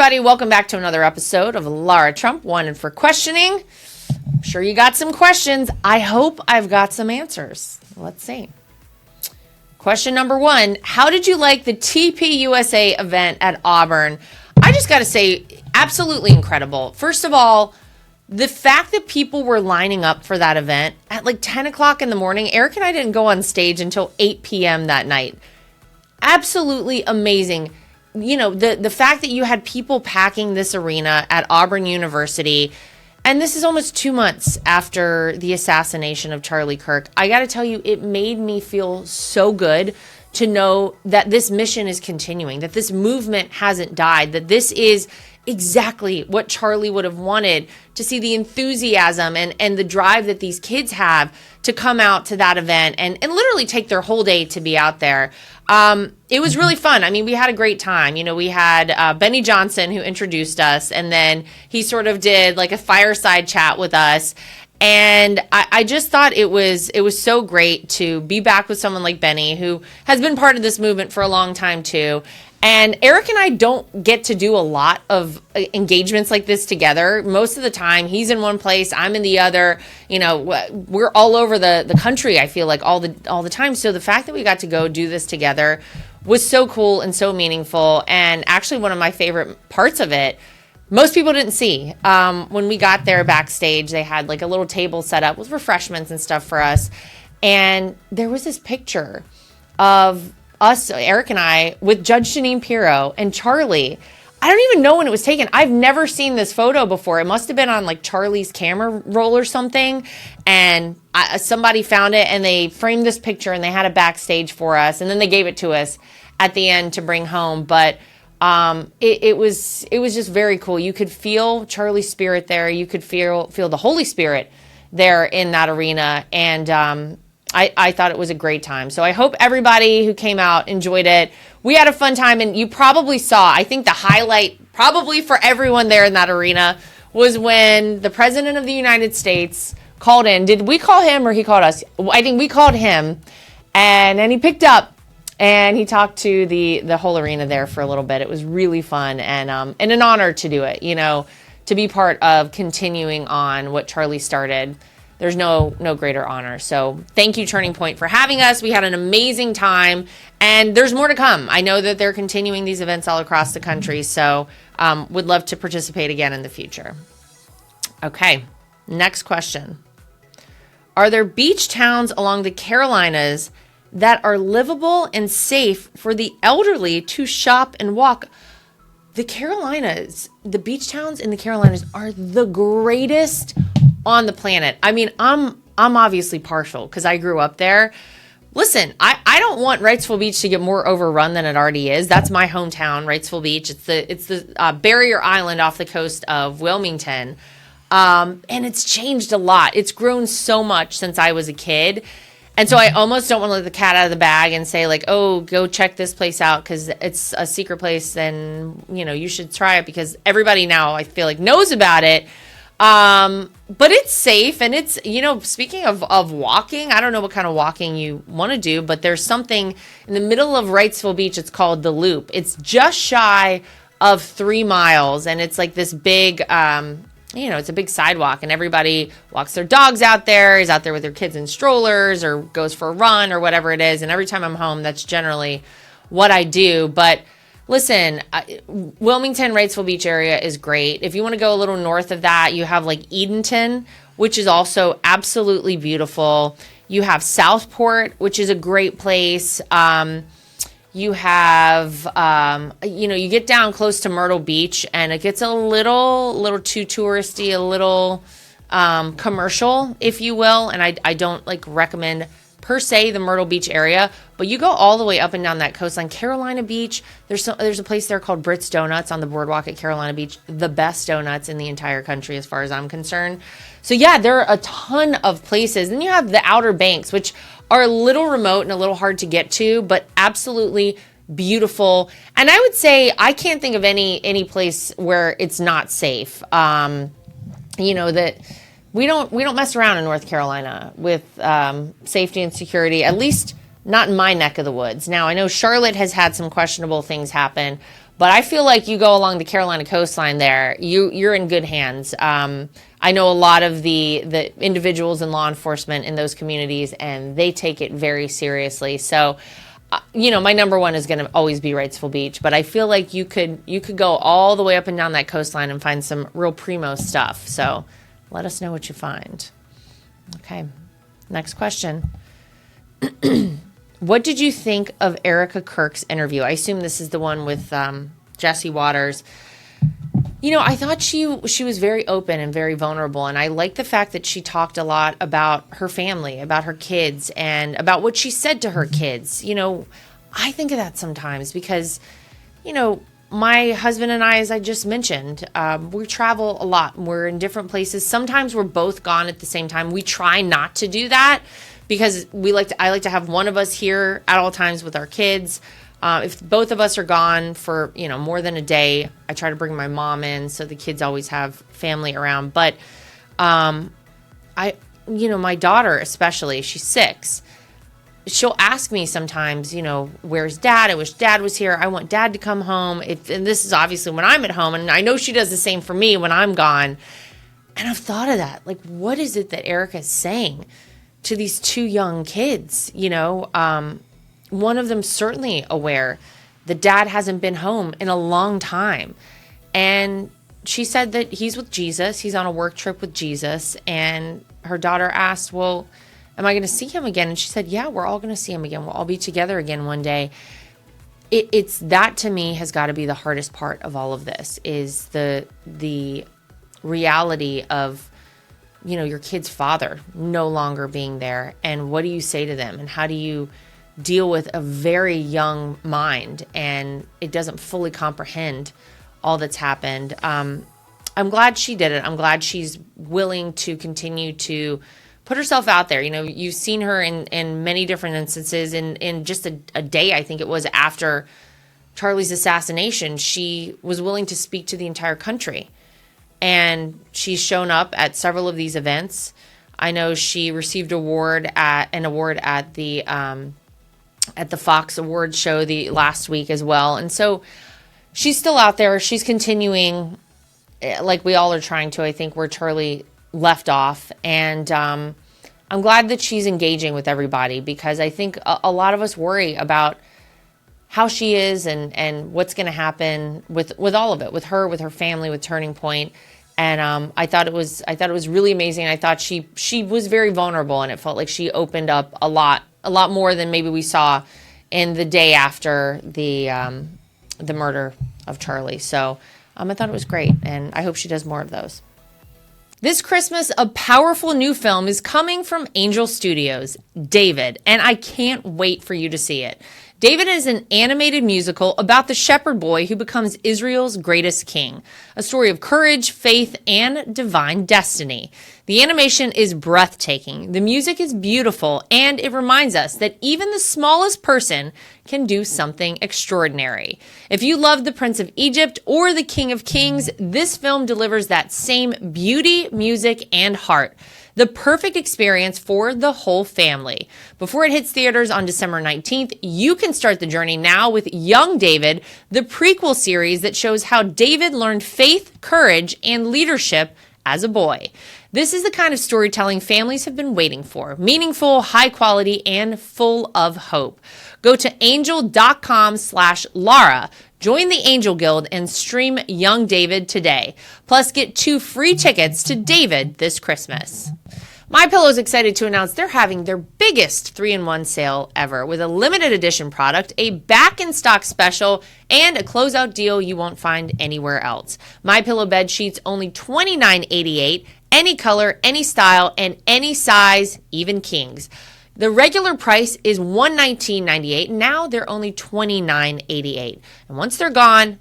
everybody? Welcome back to another episode of Lara Trump, Wanted for Questioning. I'm sure you got some questions. I hope I've got some answers. Let's see. Question number one, how did you like the TPUSA event at Auburn? I just got to say, absolutely incredible. First of all, the fact that people were lining up for that event at like 10 o'clock in the morning, Eric and I didn't go on stage until 8 p.m. that night. Absolutely amazing. You know, the fact that you had people packing this arena at Auburn University, and this is almost 2 months after the assassination of Charlie Kirk. I got to tell you, it made me feel so good to know that this mission is continuing, that this movement hasn't died, that this is exactly what Charlie would have wanted, to see the enthusiasm and the drive that these kids have to come out to that event and literally take their whole day to be out there. It was really fun. I mean, we had a great time. You know, we had Benny Johnson who introduced us, and then he sort of did like a fireside chat with us. And I just thought it was so great to be back with someone like Benny, who has been part of this movement for a long time too. And Eric and I don't get to do a lot of engagements like this together. Most of the time, he's in one place, I'm in the other. You know, we're all over the country, I feel like, all the time. So the fact that we got to go do this together was so cool and so meaningful. And actually, one of my favorite parts of it, most people didn't see. When we got there backstage, they had like a little table set up with refreshments and stuff for us. And there was this picture of us, Eric and I, with Judge Jeanine Pirro and Charlie. I don't even know when it was taken. I've never seen this photo before. It must have been on like Charlie's camera roll or something. And somebody found it and they framed this picture and they had it backstage for us. And then they gave it to us at the end to bring home. But it was just very cool. You could feel Charlie's spirit there. You could feel the Holy Spirit there in that arena. And I thought it was a great time. So I hope everybody who came out enjoyed it. We had a fun time, and you probably saw, I think the highlight probably for everyone there in that arena was when the President of the United States called in. Did we call him or he called us? I think we called him, and then he picked up and he talked to the whole arena there for a little bit. It was really fun and an honor to do it, you know, to be part of continuing on what Charlie started. There's no greater honor. So thank you, Turning Point, for having us. We had an amazing time, and there's more to come. I know that they're continuing these events all across the country, so would love to participate again in the future. Okay, next question. Are there beach towns along the Carolinas that are livable and safe for the elderly to shop and walk? The Carolinas, the beach towns in the Carolinas are the greatest on the planet. I mean, I'm obviously partial because I grew up there. Listen, I don't want Wrightsville Beach to get more overrun than it already is. That's my hometown, Wrightsville Beach. It's the barrier island off the coast of Wilmington. And it's changed a lot. It's grown so much since I was a kid. And so I almost don't want to let the cat out of the bag and say like, oh, go check this place out because it's a secret place and, you know, you should try it because everybody now I feel like knows about it. But it's safe, and it's, you know, speaking of walking, I don't know what kind of walking you want to do, but there's something in the middle of Wrightsville Beach. It's called the Loop. It's just shy of 3 miles, and it's like this big, it's a big sidewalk, and everybody walks their dogs out there, is out there with their kids in strollers, or goes for a run, or whatever it is. And every time I'm home, that's generally what I do. But listen, Wilmington, Wrightsville Beach area is great. If you want to go a little north of that, you have like Edenton, which is also absolutely beautiful. You have Southport, which is a great place. You have, you get down close to Myrtle Beach, and it gets a little too touristy, a little commercial, if you will. And I don't like recommend per se the Myrtle Beach area, but you go all the way up and down that coastline. Carolina Beach, there's a place there called Britt's Donuts on the boardwalk at Carolina Beach, the best donuts in the entire country as far as I'm concerned. So yeah, there are a ton of places. Then you have the Outer Banks, which are a little remote and a little hard to get to, but absolutely beautiful. And I would say I can't think of any place where it's not safe. That we don't mess around in North Carolina with safety and security, at least not in my neck of the woods. Now, I know Charlotte has had some questionable things happen, But I feel like you go along the Carolina coastline there, you're in good hands. I know a lot of the individuals in law enforcement in those communities, and they take it very seriously. So, my number one is going to always be Wrightsville Beach. But I feel like you could go all the way up and down that coastline and find some real primo stuff. So let us know what you find. Okay, next question. What did you think of Erika Kirk's interview? I assume this is the one with Jesse Waters. I thought she was very open and very vulnerable, and I like the fact that she talked a lot about her family, about her kids, and about what she said to her kids. I think of that sometimes because, my husband and I, as I just mentioned, we travel a lot. We're in different places. Sometimes we're both gone at the same time. We try not to do that because I like to have one of us here at all times with our kids. If both of us are gone for, more than a day, I try to bring my mom in so the kids always have family around. But, my daughter especially, she's 6. She'll ask me sometimes, where's Dad? I wish Dad was here. I want Dad to come home. And this is obviously when I'm at home. And I know she does the same for me when I'm gone. And I've thought of that. Like, what is it that Erika's saying to these 2 young kids? One of them certainly aware that Dad hasn't been home in a long time. And she said that he's with Jesus. He's on a work trip with Jesus. And her daughter asked, well, am I going to see him again? And she said, yeah, we're all going to see him again. We'll all be together again one day. It's that, to me, has got to be the hardest part of all of this, is the reality of, your kid's father no longer being there. And what do you say to them? And how do you deal with a very young mind and it doesn't fully comprehend all that's happened? I'm glad she did it. I'm glad she's willing to continue to put herself out there. You've seen her in many different instances. In just a day, I think it was, after Charlie's assassination, she was willing to speak to the entire country. And she's shown up at several of these events. I know she received an award at the Fox Awards show last week as well. And so she's still out there. She's continuing, like we all are trying to, I think, where Charlie left off. And I'm glad that she's engaging with everybody, because I think a lot of us worry about how she is and what's going to happen with all of it, with her family, with Turning Point. And I thought it was really amazing. I thought she was very vulnerable, and it felt like she opened up a lot more than maybe we saw in the day after the murder of Charlie. So I thought it was great, and I hope she does more of those. This Christmas, a powerful new film is coming from Angel Studios, David, and I can't wait for you to see it. David is an animated musical about the shepherd boy who becomes Israel's greatest king, a story of courage, faith, and divine destiny. The animation is breathtaking, the music is beautiful, and it reminds us that even the smallest person can do something extraordinary. If you love The Prince of Egypt or The King of Kings, this film delivers that same beauty, music, and heart. The perfect experience for the whole family. Before it hits theaters on December 19th, you can start the journey now with Young David, the prequel series that shows how David learned faith, courage, and leadership as a boy. This is the kind of storytelling families have been waiting for. Meaningful, high quality, and full of hope. Go to angel.com/Lara. Join the Angel Guild and stream Young David today. Plus, get 2 free tickets to David this Christmas. MyPillow is excited to announce they're having their biggest 3-in-1 sale ever with a limited edition product, a back-in-stock special, and a closeout deal you won't find anywhere else. MyPillow bed sheets only $29.88, any color, any style, and any size, even kings. The regular price is $119.98. Now they're only $29.88. And once they're gone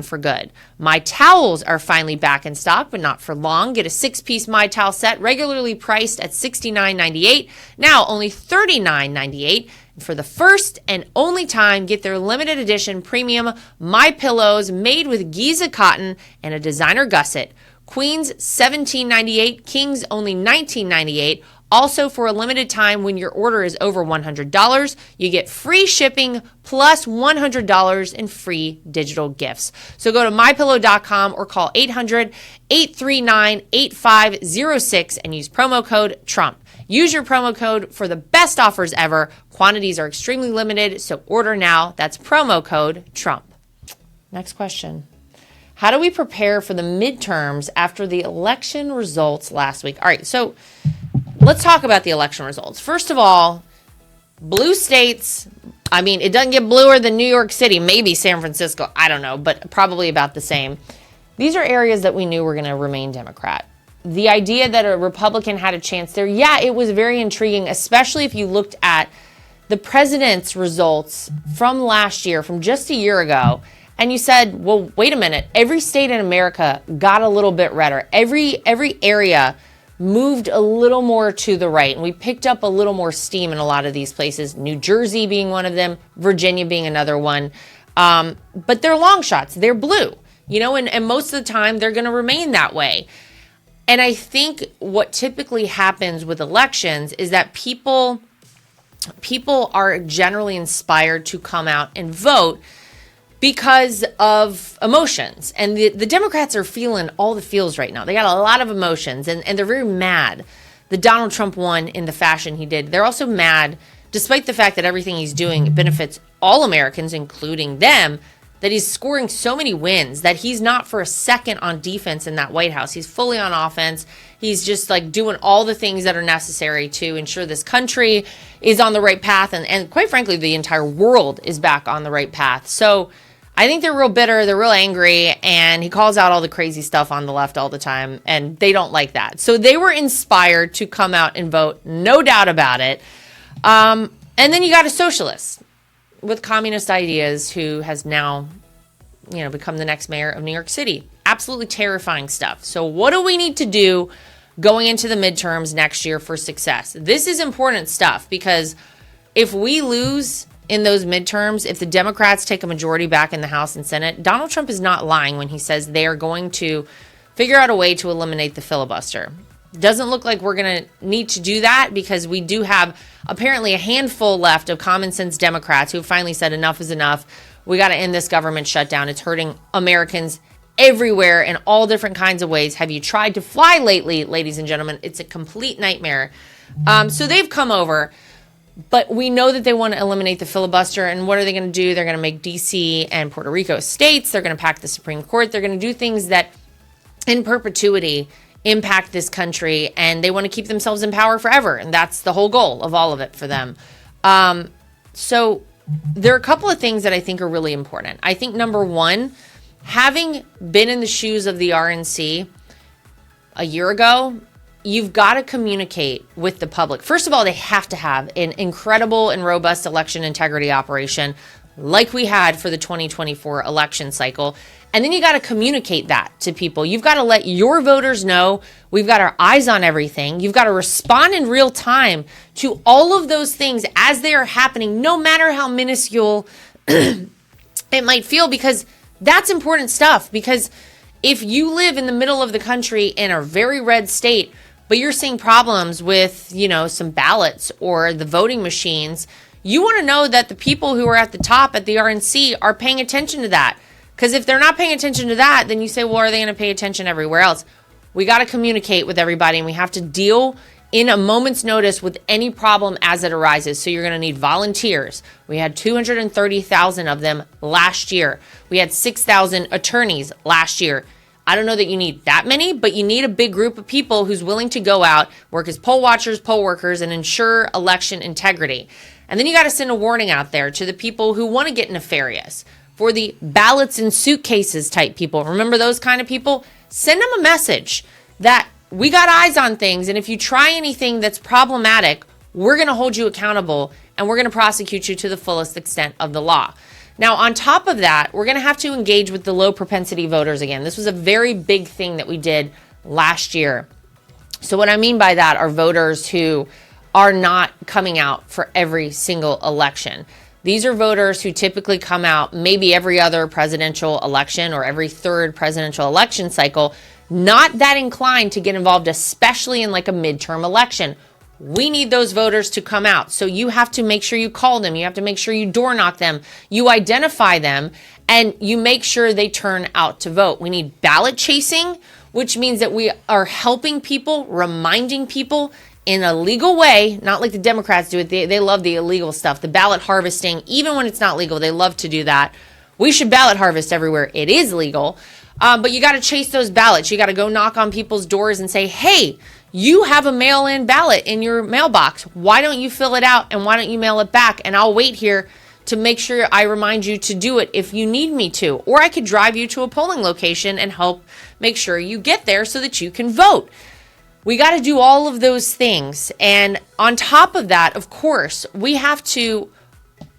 for good. My towels are finally back in stock, but not for long. Get a 6-piece My Towel set, regularly priced at $69.98. Now only $39.98. And for the first and only time, get their limited edition premium My Pillows made with Giza cotton and a designer gusset. Queens $17.98, Kings only $19.98. Also, for a limited time, when your order is over $100, you get free shipping plus $100 in free digital gifts. So go to mypillow.com or call 800-839-8506 and use promo code TRUMP. Use your promo code for the best offers ever. Quantities are extremely limited, so order now. That's promo code TRUMP. Next question. How do we prepare for the midterms after the election results last week? All right, so let's talk about the election results. First of all, blue states, I mean, it doesn't get bluer than New York City, maybe San Francisco, I don't know, but probably about the same. These are areas that we knew were going to remain Democrat. The idea that a Republican had a chance there, yeah, it was very intriguing, especially if you looked at the president's results from last year, from just a year ago, and you said, well, wait a minute, every state in America got a little bit redder. Every area moved a little more to the right, and we picked up a little more steam in a lot of these places, New Jersey being one of them, Virginia being another one. But they're long shots. They're blue, and most of the time they're going to remain that way. And I think what typically happens with elections is that people are generally inspired to come out and vote because of emotions. And the Democrats are feeling all the feels right now. They got a lot of emotions, and they're very mad that Donald Trump won in the fashion he did. They're also mad, despite the fact that everything he's doing benefits all Americans, including them, that he's scoring so many wins that he's not for a second on defense in that White House. He's fully on offense. He's just like doing all the things that are necessary to ensure this country is on the right path. And quite frankly, the entire world is back on the right path. So I think they're real bitter. They're real angry. And he calls out all the crazy stuff on the left all the time. And they don't like that. So they were inspired to come out and vote. No doubt about it. And then you got a socialist with communist ideas who has now, become the next mayor of New York City. Absolutely terrifying stuff. So what do we need to do going into the midterms next year for success? This is important stuff, because if we lose in those midterms, if the Democrats take a majority back in the House and Senate, Donald Trump is not lying when he says they are going to figure out a way to eliminate the filibuster. Doesn't look like we're going to need to do that, because we do have apparently a handful left of common sense Democrats who have finally said enough is enough. We got to end this government shutdown. It's hurting Americans everywhere in all different kinds of ways. Have you tried to fly lately, ladies and gentlemen? It's a complete nightmare. So they've come over, but we know that they want to eliminate the filibuster. And what are they going to do? They're going to make D.C. and Puerto Rico states. They're going to pack the Supreme Court. They're going to do things that in perpetuity impact this country, and they want to keep themselves in power forever. And that's the whole goal of all of it for them. So there are a couple of things that I think are really important. I think number one, having been in the shoes of the RNC a year ago, you've got to communicate with the public. First of all, they have to have an incredible and robust election integrity operation like we had for the 2024 election cycle. And then you got to communicate that to people. You've got to let your voters know we've got our eyes on everything. You've got to respond in real time to all of those things as they are happening, no matter how minuscule it might feel, because that's important stuff. Because if you live in the middle of the country in a very red state, but you're seeing problems with, some ballots or the voting machines, you want to know that the people who are at the top at the RNC are paying attention to that. Because if they're not paying attention to that, then you say, well, are they going to pay attention everywhere else? We got to communicate with everybody, and we have to deal in a moment's notice with any problem as it arises. So you're going to need volunteers. We had 230,000 of them last year. We had 6,000 attorneys last year. I don't know that you need that many, but you need a big group of people who's willing to go out, work as poll watchers, poll workers, and ensure election integrity. And then you got to send a warning out there to the people who want to get nefarious. For the ballots and suitcases type people, remember those kind of people? Send them a message that we got eyes on things, and if you try anything that's problematic, we're going to hold you accountable, and we're going to prosecute you to the fullest extent of the law. Now, on top of that, we're going to have to engage with the low propensity voters again. This was a very big thing that we did last year. So what I mean by that are voters who are not coming out for every single election. These are voters who typically come out maybe every other presidential election or every third presidential election cycle, not that inclined to get involved, especially in like a midterm election. We need those voters to come out. So you have to make sure you call them. You have to make sure you door knock them. You identify them and you make sure they turn out to vote. We need ballot chasing, which means that we are helping people, reminding people in a legal way, not like the Democrats do it. They love the illegal stuff, the ballot harvesting, even when it's not legal, they love to do that. We should ballot harvest everywhere it is legal. But you got to chase those ballots. You got to go knock on people's doors and say, hey, you have a mail-in ballot in your mailbox. Why don't you fill it out and why don't you mail it back? And I'll wait here to make sure I remind you to do it if you need me to. Or I could drive you to a polling location and help make sure you get there so that you can vote. We got to do all of those things. And on top of that, of course, we have to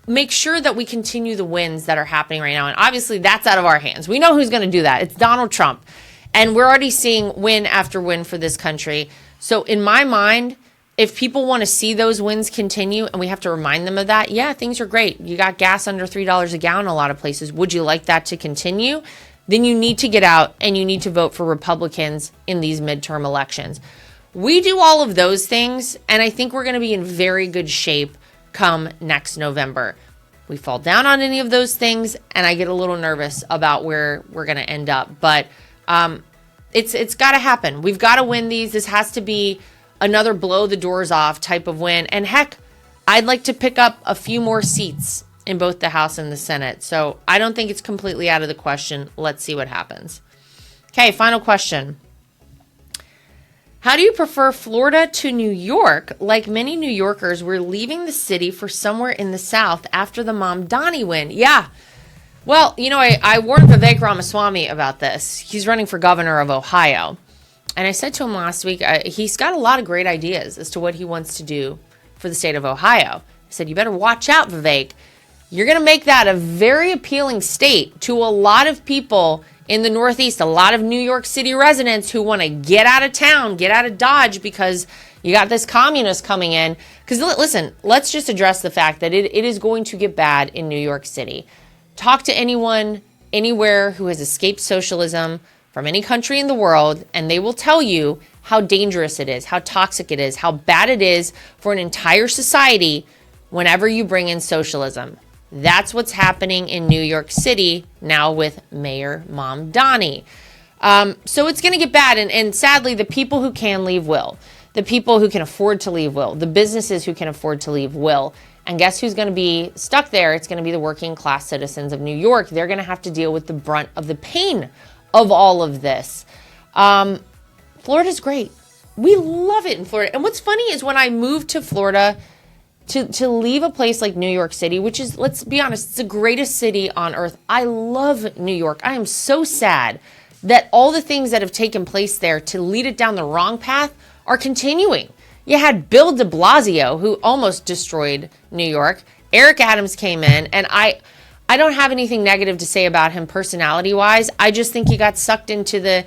make sure that we continue the wins that are happening right now. And obviously that's out of our hands. We know who's going to do that. It's Donald Trump. And we're already seeing win after win for this country. So in my mind, if people want to see those wins continue and we have to remind them of that, yeah, things are great. You got gas under $3 a gallon in a lot of places. Would you like that to continue? Then you need to get out and you need to vote for Republicans in these midterm elections. We do all of those things, and I think we're going to be in very good shape come next November. We fall down on any of those things, and I get a little nervous about where we're going to end up. But it's got to happen. We've got to win these. This has to be another blow the doors off type of win. And heck, I'd like to pick up a few more seats in both the House and the Senate. So I don't think it's completely out of the question. Let's see what happens. Okay, final question. How do you prefer Florida to New York? Like many New Yorkers, we're leaving the city for somewhere in the South after the Mamdani win. Yeah. Well, you know, I warned Vivek Ramaswamy about this. He's running for governor of Ohio. And I said to him last week, he's got a lot of great ideas as to what he wants to do for the state of Ohio. I said, you better watch out, Vivek. You're going to make that a very appealing state to a lot of people in the Northeast, a lot of New York City residents who want to get out of town, get out of Dodge because you got this communist coming in. Because listen, let's just address the fact that it is going to get bad in New York City. Talk to anyone, anywhere who has escaped socialism from any country in the world, and they will tell you how dangerous it is, how toxic it is, how bad it is for an entire society whenever you bring in socialism. That's what's happening in New York City now with Mayor Mamdani. So it's going to get bad. And sadly, the people who can leave will. The people who can afford to leave will. The businesses who can afford to leave will. And guess who's going to be stuck there? It's going to be the working class citizens of New York. They're going to have to deal with the brunt of the pain of all of this. Florida's great. We love it in Florida. And what's funny is when I moved to Florida, to leave a place like New York City, which is, let's be honest, it's the greatest city on earth. I love New York. I am so sad that all the things that have taken place there to lead it down the wrong path are continuing. You had Bill de Blasio, who almost destroyed New York. Eric Adams came in, and I don't have anything negative to say about him personality-wise. I just think he got sucked into the,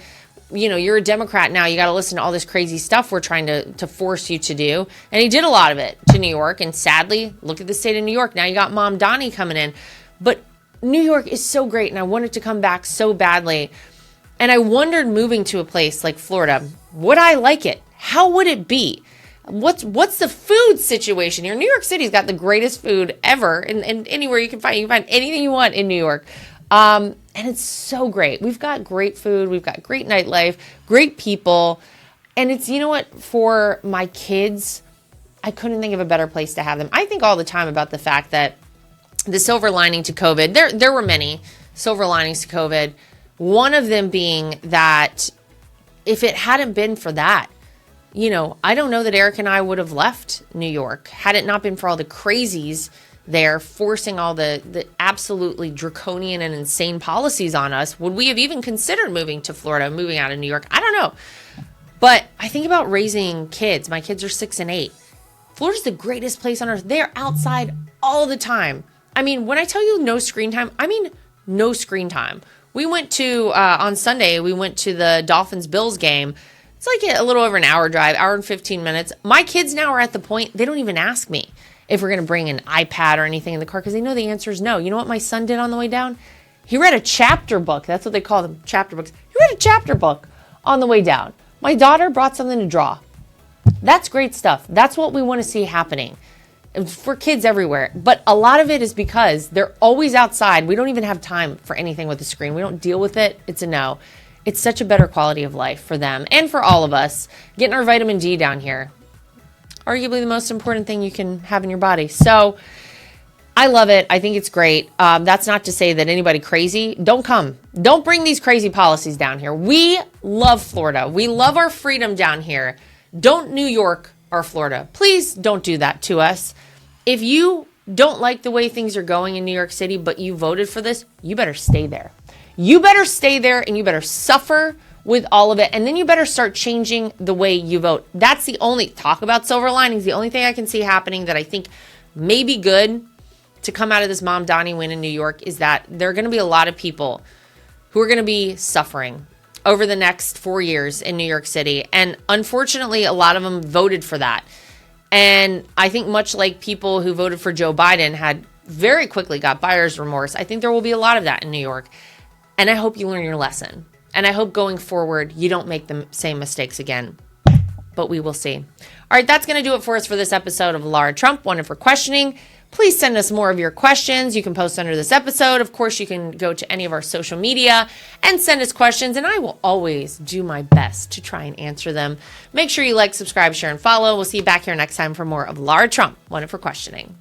you know, you're a Democrat now, you got to listen to all this crazy stuff we're trying to force you to do. And he did a lot of it to New York. And sadly, look at the state of New York. Now you got Mamdani coming in. But New York is so great, and I wanted to come back so badly. And I wondered, moving to a place like Florida, would I like it? How would it be? What's the food situation here? New York City's got the greatest food ever, and anywhere you can find anything you want in New York. And it's so great. We've got great food. We've got great nightlife, great people. And it's, you know what, for my kids, I couldn't think of a better place to have them. I think all the time about the fact that the silver lining to COVID, there were many silver linings to COVID. One of them being that if it hadn't been for that, you know, I don't know that Eric and I would have left New York had it not been for all the crazies there forcing all the absolutely draconian and insane policies on us. Would we have even considered moving to Florida, moving out of New York? I don't know. But I think about raising kids. My kids are 6 and 8. Florida's the greatest place on earth. They're outside all the time. I mean, when I tell you no screen time, I mean no screen time. We went to, on Sunday, we went to the Dolphins-Bills game. It's like a little over an hour drive, hour and 15 minutes. My kids now are at the point, they don't even ask me if we're going to bring an iPad or anything in the car because they know the answer is no. You know what my son did on the way down? He read a chapter book. That's what they call them, chapter books. He read a chapter book on the way down. My daughter brought something to draw. That's great stuff. That's what we want to see happening for kids everywhere. But a lot of it is because they're always outside. We don't even have time for anything with the screen. We don't deal with it. It's a no. It's such a better quality of life for them and for all of us. Getting our vitamin D down here, arguably the most important thing you can have in your body. So I love it. I think it's great. That's not to say that anybody crazy, don't come. Don't bring these crazy policies down here. We love Florida. We love our freedom down here. Don't New York or Florida. Please don't do that to us. If you don't like the way things are going in New York City, but you voted for this, you better stay there. You better stay there and you better suffer with all of it. And then you better start changing the way you vote. That's the only, talk about silver linings, the only thing I can see happening that I think may be good to come out of this Mom Donnie win in New York is that there are going to be a lot of people who are going to be suffering over the next 4 years in New York City. And unfortunately, a lot of them voted for that. And I think much like people who voted for Joe Biden had very quickly got buyer's remorse, I think there will be a lot of that in New York. And I hope you learn your lesson. And I hope going forward, you don't make the same mistakes again. But we will see. All right, that's going to do it for us for this episode of Lara Trump, Wanted for Questioning. Please send us more of your questions. You can post under this episode. Of course, you can go to any of our social media and send us questions, and I will always do my best to try and answer them. Make sure you like, subscribe, share, and follow. We'll see you back here next time for more of Lara Trump, Wanted for Questioning.